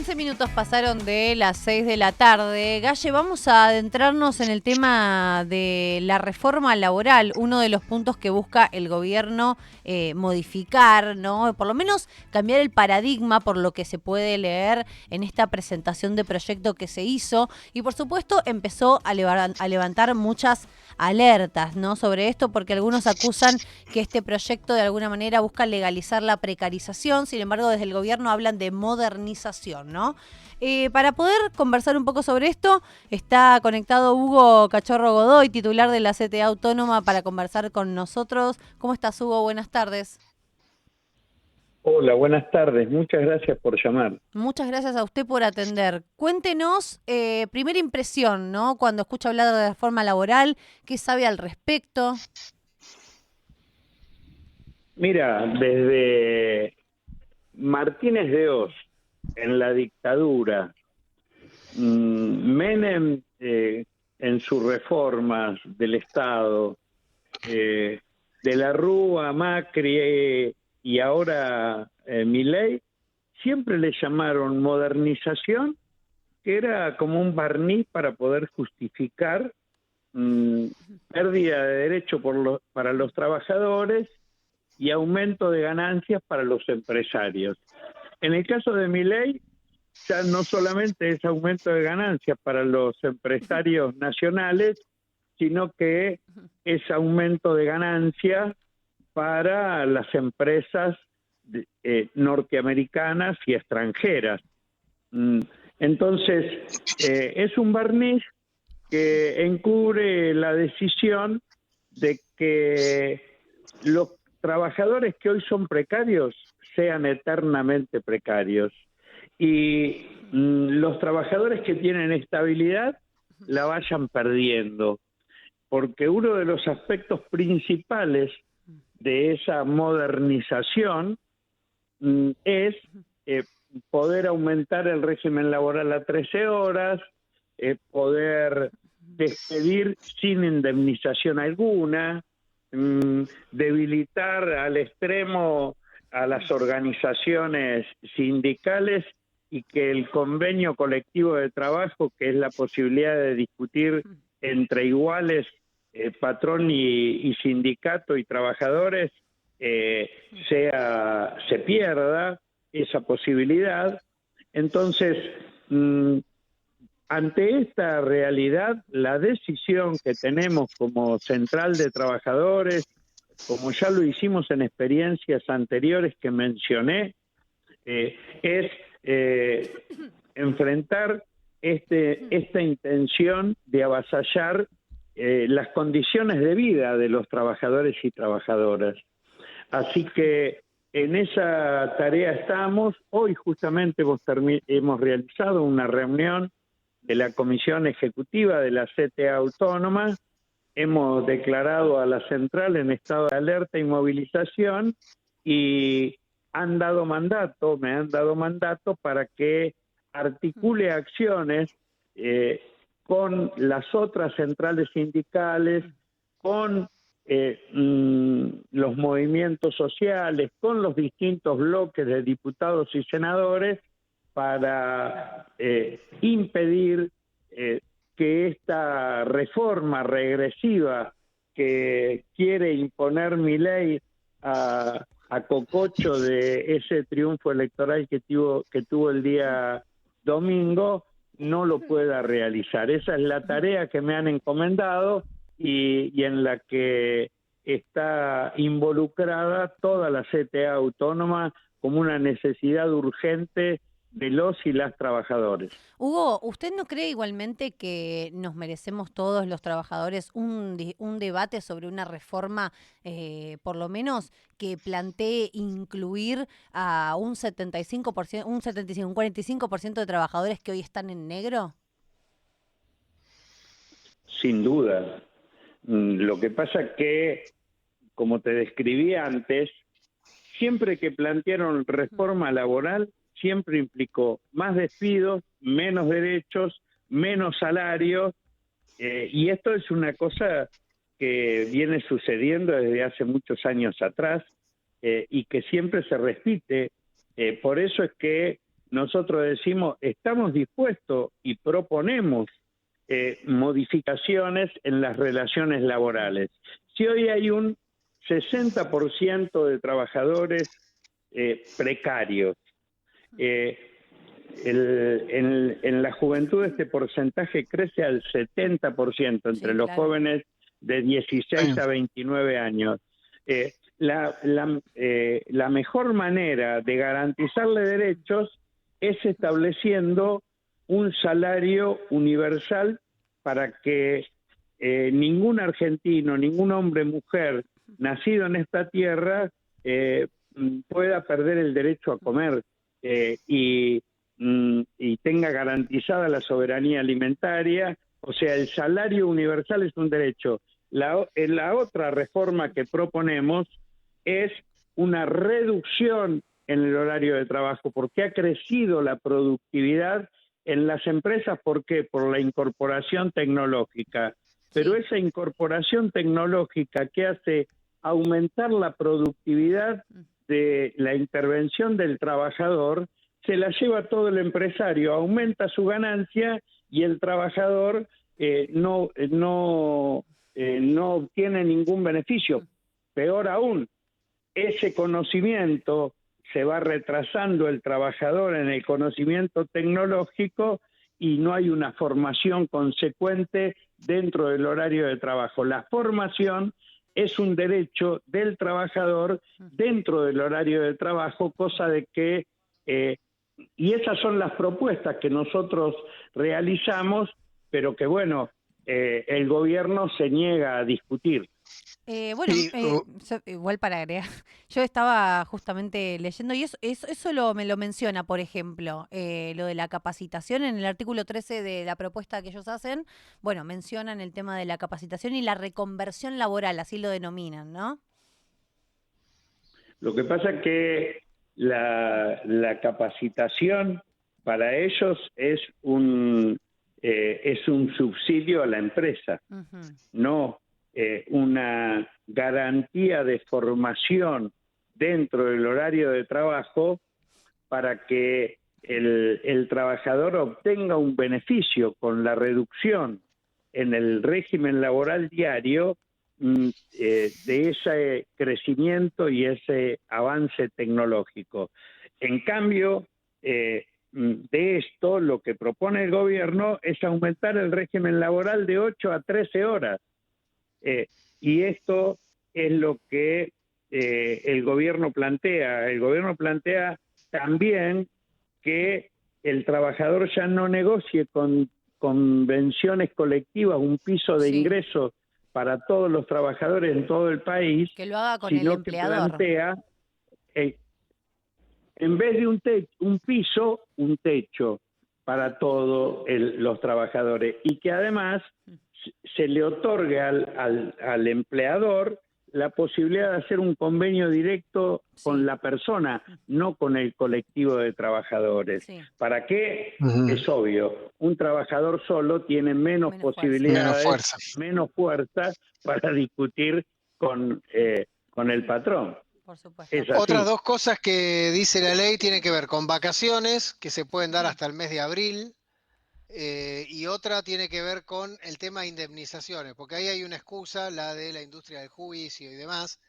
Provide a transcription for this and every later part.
15 minutos pasaron de las 6 de la tarde. Galle, vamos a adentrarnos en el tema de la reforma laboral, uno de los puntos que busca el gobierno modificar, ¿no? Por lo menos cambiar el paradigma por lo que se puede leer en esta presentación de proyecto que se hizo. Y por supuesto empezó a levantar muchas alertas, ¿no? Sobre esto, porque algunos acusan que este proyecto de alguna manera busca legalizar la precarización. Sin embargo, desde el gobierno hablan de modernización, ¿no? Para poder conversar un poco sobre esto, está conectado Hugo Cachorro Godoy, titular de la CTA Autónoma, para conversar con nosotros. ¿Cómo estás, Hugo? Buenas tardes. Hola, buenas tardes. Muchas gracias por llamar. Muchas gracias a usted por atender. Cuéntenos, primera impresión, ¿no? Cuando escucha hablar de la reforma laboral, ¿qué sabe al respecto? Mira, desde Martínez de Hoz en la dictadura, Menem en sus reformas del Estado, de la Rúa, Macri y ahora Milei, siempre le llamaron modernización, que era como un barniz para poder justificar pérdida de derecho para los trabajadores y aumento de ganancias para los empresarios. En el caso de Milei, ya no solamente es aumento de ganancias para los empresarios nacionales, sino que es aumento de ganancias para las empresas norteamericanas y extranjeras. Entonces, es un barniz que encubre la decisión de que los trabajadores que hoy son precarios sean eternamente precarios y los trabajadores que tienen estabilidad la vayan perdiendo, porque uno de los aspectos principales de esa modernización es poder aumentar el régimen laboral a 13 horas, poder despedir sin indemnización alguna, debilitar al extremo a las organizaciones sindicales y que el convenio colectivo de trabajo, que es la posibilidad de discutir entre iguales, patrón y sindicato y trabajadores, se pierda esa posibilidad. Entonces, ante esta realidad, la decisión que tenemos como central de trabajadores, como ya lo hicimos en experiencias anteriores que mencioné, es enfrentar esta intención de avasallar las condiciones de vida de los trabajadores y trabajadoras. Así que en esa tarea estamos. Hoy justamente hemos realizado una reunión de la Comisión Ejecutiva de la CTA Autónoma. Hemos declarado a la central en estado de alerta y movilización y me han dado mandato para que articule acciones con las otras centrales sindicales, con los movimientos sociales, con los distintos bloques de diputados y senadores para impedir que esta reforma regresiva que quiere imponer Milei a cococho de ese triunfo electoral que tuvo el día domingo no lo pueda realizar. Esa es la tarea que me han encomendado y en la que está involucrada toda la CTA Autónoma como una necesidad urgente de los y las trabajadores. Hugo, ¿usted no cree igualmente que nos merecemos todos los trabajadores un debate sobre una reforma, por lo menos que plantee incluir a un 75%, un 45% de trabajadores que hoy están en negro? Sin duda. Lo que pasa que, como te describí antes, siempre que plantearon reforma laboral, siempre implicó más despidos, menos derechos, menos salarios, y esto es una cosa que viene sucediendo desde hace muchos años atrás y que siempre se repite. Por eso es que nosotros decimos, estamos dispuestos y proponemos modificaciones en las relaciones laborales. Si hoy hay un 60% de trabajadores precarios, en la juventud este porcentaje crece al 70% entre los jóvenes de 16 a 29 años. La mejor manera de garantizarle derechos es estableciendo un salario universal para que ningún argentino, ningún hombre, mujer nacido en esta tierra pueda perder el derecho a comer y tenga garantizada la soberanía alimentaria. O sea, el salario universal es un derecho. La otra reforma que proponemos es una reducción en el horario de trabajo, porque ha crecido la productividad en las empresas. ¿Por qué? Por la incorporación tecnológica. Pero esa incorporación tecnológica que hace aumentar la productividad de la intervención del trabajador, se la lleva todo el empresario, aumenta su ganancia y el trabajador no obtiene ningún beneficio. Peor aún, ese conocimiento se va retrasando el trabajador en el conocimiento tecnológico y no hay una formación consecuente dentro del horario de trabajo. La formación es un derecho del trabajador dentro del horario de trabajo, cosa de que, y esas son las propuestas que nosotros realizamos, pero que bueno, el gobierno se niega a discutir. Igual para agregar, yo estaba justamente leyendo y me lo menciona, por ejemplo, lo de la capacitación en el artículo 13 de la propuesta que ellos hacen. Bueno, mencionan el tema de la capacitación y la reconversión laboral, así lo denominan, ¿no? Lo que pasa es que la capacitación para ellos es un subsidio a la empresa, no una garantía de formación dentro del horario de trabajo para que el trabajador obtenga un beneficio con la reducción en el régimen laboral diario de ese crecimiento y ese avance tecnológico. En cambio, de esto, lo que propone el gobierno es aumentar el régimen laboral de 8 a 13 horas. Y esto es lo que el gobierno plantea. El gobierno plantea también que el trabajador ya no negocie con convenciones colectivas un piso de ingreso para todos los trabajadores en todo el país, que lo haga con sino el empleador. que plantea, en vez de un piso, un techo para todos los trabajadores, y que además se le otorgue al empleador la posibilidad de hacer un convenio directo con la persona, no con el colectivo de trabajadores. ¿Para qué? Es obvio, un trabajador solo tiene menos posibilidades, menos fuerza para discutir con el patrón. Por supuesto. Otras dos cosas que dice la ley tienen que ver con vacaciones, que se pueden dar hasta el mes de abril, y otra tiene que ver con el tema de indemnizaciones, porque ahí hay una excusa, la de la industria del juicio y demás,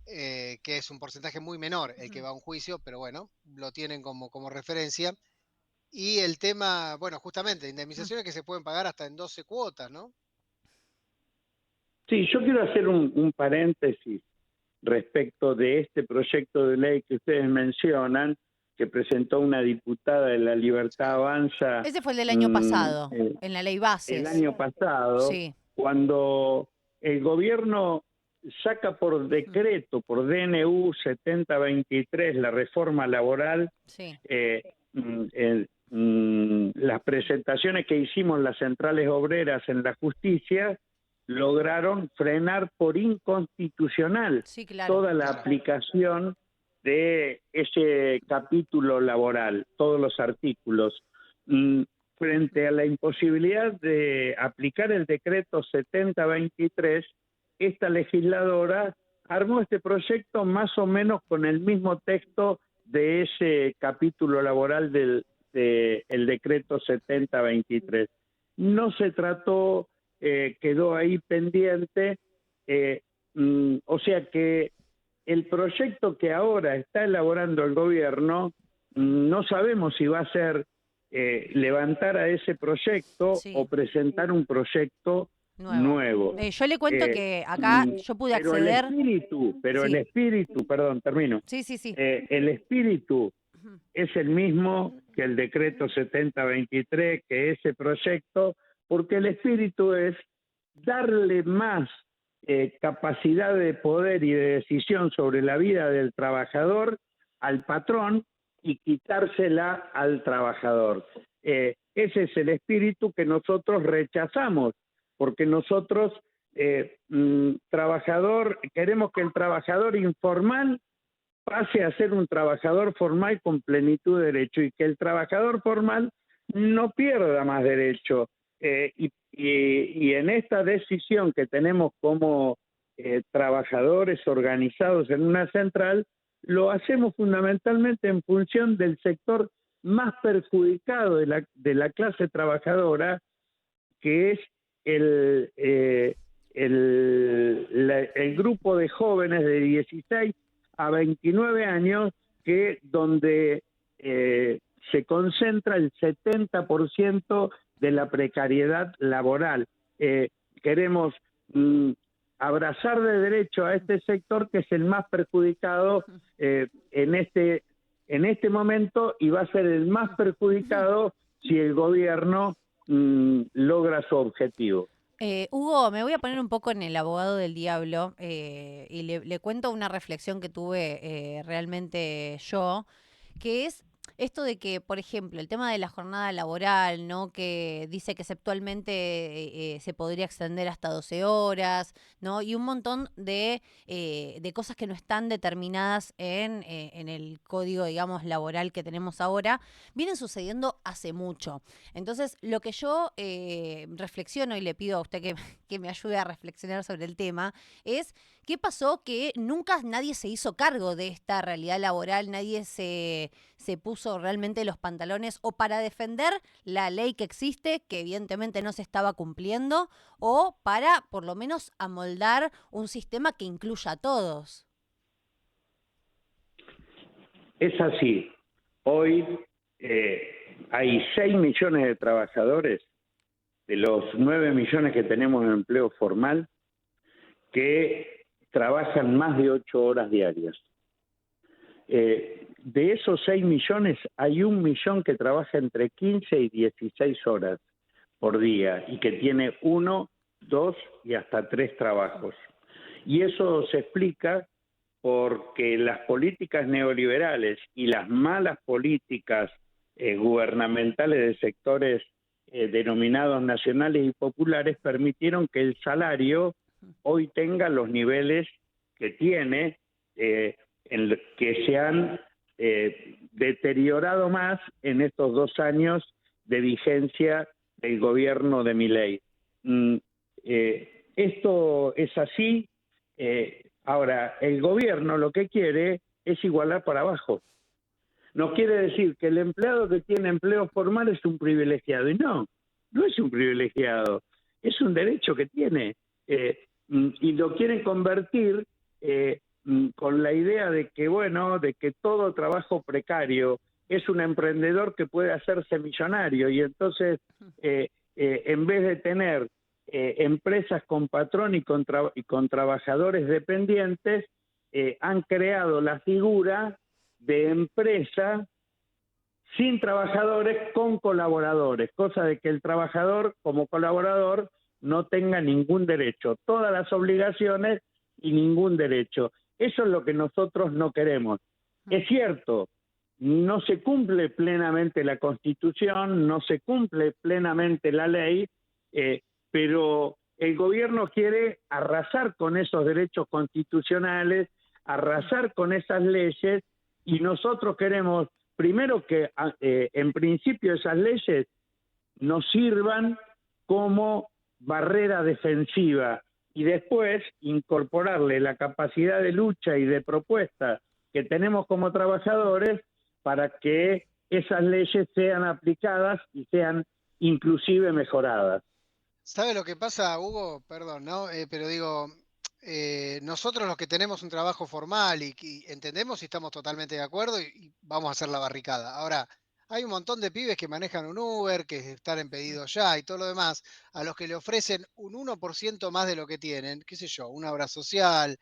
que es un porcentaje muy menor el que va a un juicio, pero bueno, lo tienen como referencia. Y el tema, bueno, justamente, indemnizaciones que se pueden pagar hasta en 12 cuotas, ¿no? Sí, yo quiero hacer un paréntesis respecto de este proyecto de ley que ustedes mencionan, que presentó una diputada de La Libertad Avanza. Ese fue el del año pasado, en la ley bases. El año pasado, sí, cuando el gobierno saca por decreto, por DNU 7023, la reforma laboral, las presentaciones que hicimos las centrales obreras en la justicia lograron frenar por inconstitucional toda la aplicación de ese capítulo laboral, todos los artículos, frente a la imposibilidad de aplicar el decreto 7023. Esta legisladora armó este proyecto más o menos con el mismo texto de ese capítulo laboral del decreto 7023. No se trató, quedó ahí pendiente, o sea que el proyecto que ahora está elaborando el gobierno, no sabemos si va a ser levantar a ese proyecto Sí. o presentar un proyecto nuevo. Yo le cuento que acá yo pude acceder. Pero el Sí, espíritu, perdón, termino. sí, sí, sí. El espíritu Ujú. es el mismo que el decreto 7023, que ese proyecto, porque el espíritu es darle más capacidad de poder y de decisión sobre la vida del trabajador al patrón y quitársela al trabajador. Ese es el espíritu que nosotros rechazamos, porque nosotros queremos que el trabajador informal pase a ser un trabajador formal con plenitud de derecho y que el trabajador formal no pierda más derecho. Y en esta decisión que tenemos como trabajadores organizados en una central, lo hacemos fundamentalmente en función del sector más perjudicado de la clase trabajadora, que es el grupo de jóvenes de 16 a 29 años, donde se concentra el 70% de la precariedad laboral. Queremos abrazar de derecho a este sector, que es el más perjudicado en este momento, y va a ser el más perjudicado si el gobierno logra su objetivo. Hugo, me voy a poner un poco en el abogado del diablo y le cuento una reflexión que tuve realmente yo, que es esto de que, por ejemplo, el tema de la jornada laboral, ¿no? Que dice que exceptualmente se podría extender hasta 12 horas, ¿no? Y un montón de cosas que no están determinadas en el código, digamos, laboral que tenemos ahora, vienen sucediendo hace mucho. Entonces, lo que yo reflexiono y le pido a usted que me ayude a reflexionar sobre el tema es qué pasó que nunca nadie se hizo cargo de esta realidad laboral, nadie se puso realmente los pantalones o para defender la ley que existe, que evidentemente no se estaba cumpliendo, o para por lo menos amoldar un sistema que incluya a todos. Es así. Hoy hay 6 millones de trabajadores, de los 9 millones que tenemos en empleo formal, que trabajan más de 8 horas diarias. De esos 6 millones, hay 1 millón que trabaja entre 15 y 16 horas por día y que tiene 1, 2 y hasta 3 trabajos. Y eso se explica porque las políticas neoliberales y las malas políticas gubernamentales de sectores denominados nacionales y populares permitieron que el salario hoy tenga los niveles que tiene, que se han deteriorado más en estos 2 años de vigencia del gobierno de Milei. Esto es así. Ahora, el gobierno lo que quiere es igualar para abajo. No quiere decir que el empleado que tiene empleo formal es un privilegiado. Y no es un privilegiado, es un derecho que tiene. Y lo quieren convertir con la idea de que, de que todo trabajo precario es un emprendedor que puede hacerse millonario. Y entonces, en vez de tener empresas con patrón y con trabajadores dependientes, han creado la figura de empresa sin trabajadores con colaboradores, cosa de que el trabajador como colaborador no tenga ningún derecho, todas las obligaciones y ningún derecho. Eso es lo que nosotros no queremos. Es cierto, no se cumple plenamente la Constitución, no se cumple plenamente la ley, pero el gobierno quiere arrasar con esos derechos constitucionales, arrasar con esas leyes, y nosotros queremos, primero, que en principio esas leyes nos sirvan como barrera defensiva y después incorporarle la capacidad de lucha y de propuesta que tenemos como trabajadores para que esas leyes sean aplicadas y sean inclusive mejoradas. ¿Sabe lo que pasa, Hugo? Perdón, ¿no? Pero digo, nosotros los que tenemos un trabajo formal y entendemos y estamos totalmente de acuerdo y vamos a hacer la barricada. Ahora, hay un montón de pibes que manejan un Uber, que están en pedido ya y todo lo demás, a los que le ofrecen un 1% más de lo que tienen, qué sé yo, una obra social,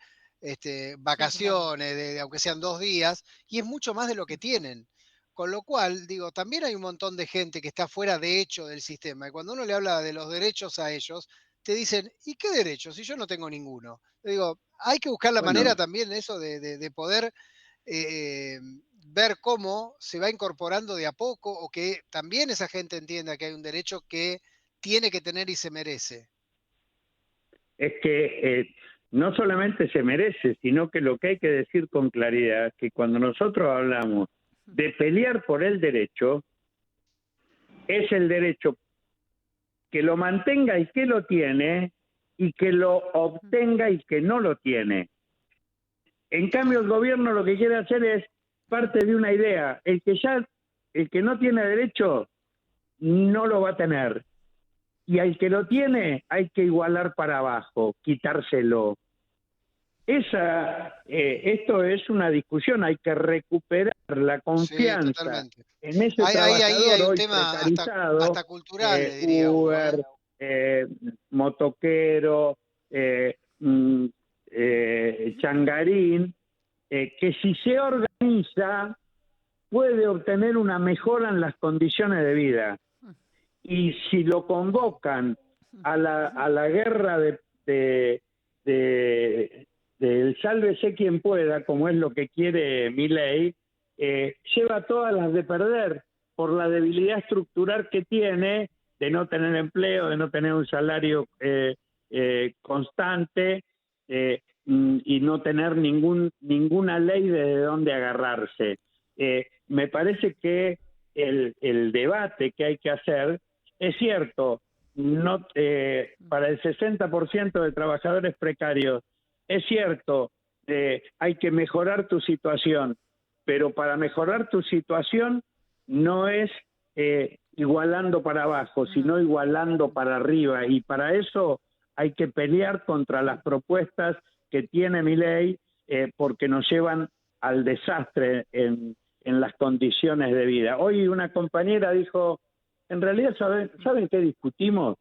Sí, claro. vacaciones, aunque sean 2 días, y es mucho más de lo que tienen. Con lo cual, digo, también hay un montón de gente que está fuera de hecho del sistema. Y cuando uno le habla de los derechos a ellos, te dicen, ¿y qué derechos? Si yo no tengo ninguno. Yo digo, hay que buscar la manera Bueno, también eso de poder eh, ver cómo se va incorporando de a poco o que también esa gente entienda que hay un derecho que tiene que tener y se merece. es que no solamente se merece, sino que lo que hay que decir con claridad, que cuando nosotros hablamos de pelear por el derecho, es el derecho que lo mantenga y que lo tiene, y que lo obtenga y que no lo tiene. En cambio, el gobierno lo que quiere hacer es parte de una idea. El que no tiene derecho, no lo va a tener. Y al que lo tiene, hay que igualar para abajo, quitárselo. Esto es una discusión, hay que recuperar la Sí, confianza totalmente. en ese Ahí trabajador hay un hoy tema precarizado, hasta cultural, le diría Hugo, ¿eh? Uber, motoquero, changarín, que si se organiza puede obtener una mejora en las condiciones de vida. Y si lo convocan a la guerra del sálvese quien pueda, como es lo que quiere Milei, lleva todas las de perder por la debilidad estructural que tiene de no tener empleo, de no tener un salario constante, y no tener ninguna ley de dónde agarrarse. Me parece que el debate que hay que hacer es cierto, no para el 60% de trabajadores precarios, es cierto, hay que mejorar tu situación, pero para mejorar tu situación no es igualando para abajo, sino igualando para arriba, y para eso hay que pelear contra las propuestas que tiene Milei, porque nos llevan al desastre en las condiciones de vida. Hoy una compañera dijo, en realidad, ¿saben qué discutimos?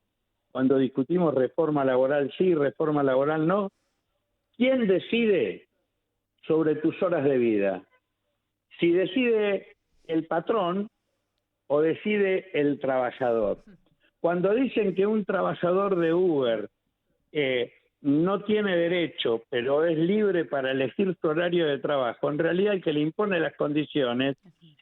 Cuando discutimos reforma laboral sí, reforma laboral no. ¿Quién decide sobre tus horas de vida? Si decide el patrón o decide el trabajador. Cuando dicen que un trabajador de Uber no tiene derecho, pero es libre para elegir su horario de trabajo, en realidad el que le impone las condiciones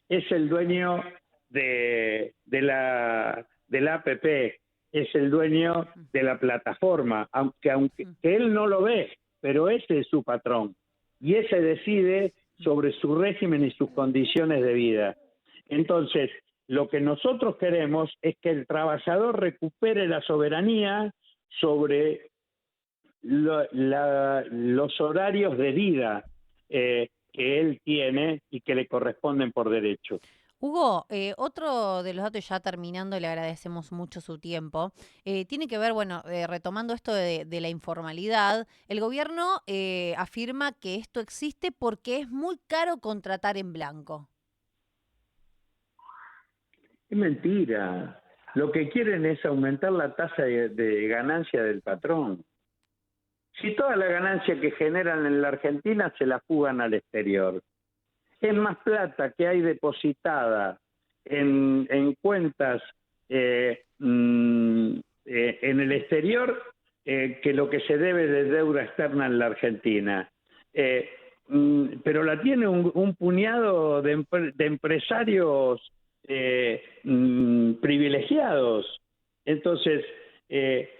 es el dueño de la APP, es el dueño de la plataforma, aunque que él no lo ve, pero ese es su patrón y ese decide sobre su régimen y sus condiciones de vida. Entonces, lo que nosotros queremos es que el trabajador recupere la soberanía sobre los horarios de vida que él tiene y que le corresponden por derecho. Hugo, otro de los datos, ya terminando, le agradecemos mucho su tiempo, tiene que ver, bueno, retomando esto de la informalidad, el gobierno afirma que esto existe porque es muy caro contratar en blanco. Es mentira. Lo que quieren es aumentar la tasa de ganancia del patrón. Si toda la ganancia que generan en la Argentina se la fugan al exterior, es más plata que hay depositada en cuentas en el exterior que lo que se debe de deuda externa en la Argentina. Pero la tiene un puñado de empresarios privilegiados. Entonces,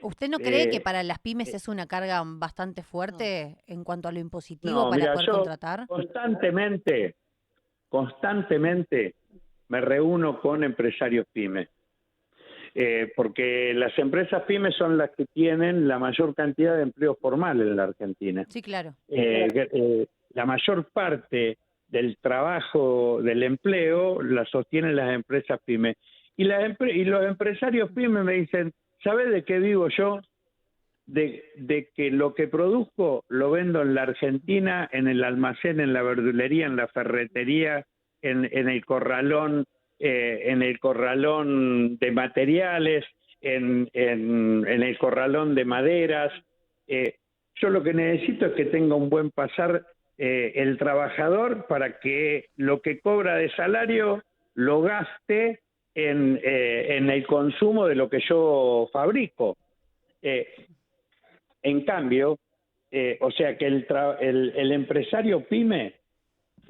¿Usted no cree que para las pymes es una carga bastante No. fuerte en cuanto a lo impositivo no, para mira, poder yo contratar? constantemente me reúno con empresarios pymes, porque las empresas pymes son las que tienen la mayor cantidad de empleo formal en la Argentina. Sí, claro. La mayor parte del trabajo, del empleo, la sostienen las empresas pymes. Y los empresarios pymes me dicen, ¿sabes de qué vivo yo? De que lo que produzco lo vendo en la Argentina, en el almacén, en la verdulería, en la ferretería, en el corralón de materiales, en el corralón de maderas. Yo lo que necesito es que tenga un buen pasar el trabajador para que lo que cobra de salario lo gaste en el consumo de lo que yo fabrico. En cambio, o sea que el empresario pyme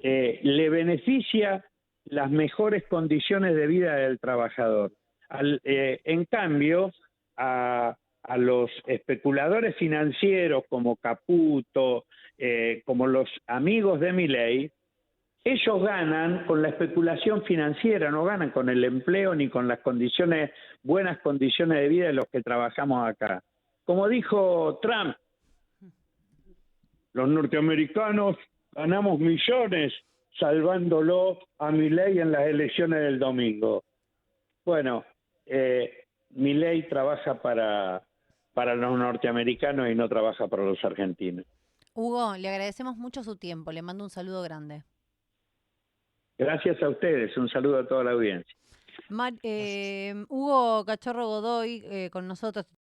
le beneficia las mejores condiciones de vida del trabajador. En cambio, a los especuladores financieros como Caputo, como los amigos de Milei, ellos ganan con la especulación financiera, no ganan con el empleo ni con las buenas condiciones de vida de los que trabajamos acá. Como dijo Trump, los norteamericanos ganamos millones salvándolo a Milei en las elecciones del domingo. Bueno, Milei trabaja para los norteamericanos y no trabaja para los argentinos. Hugo, le agradecemos mucho su tiempo. Le mando un saludo grande. Gracias a ustedes. Un saludo a toda la audiencia. Hugo Cachorro Godoy con nosotros.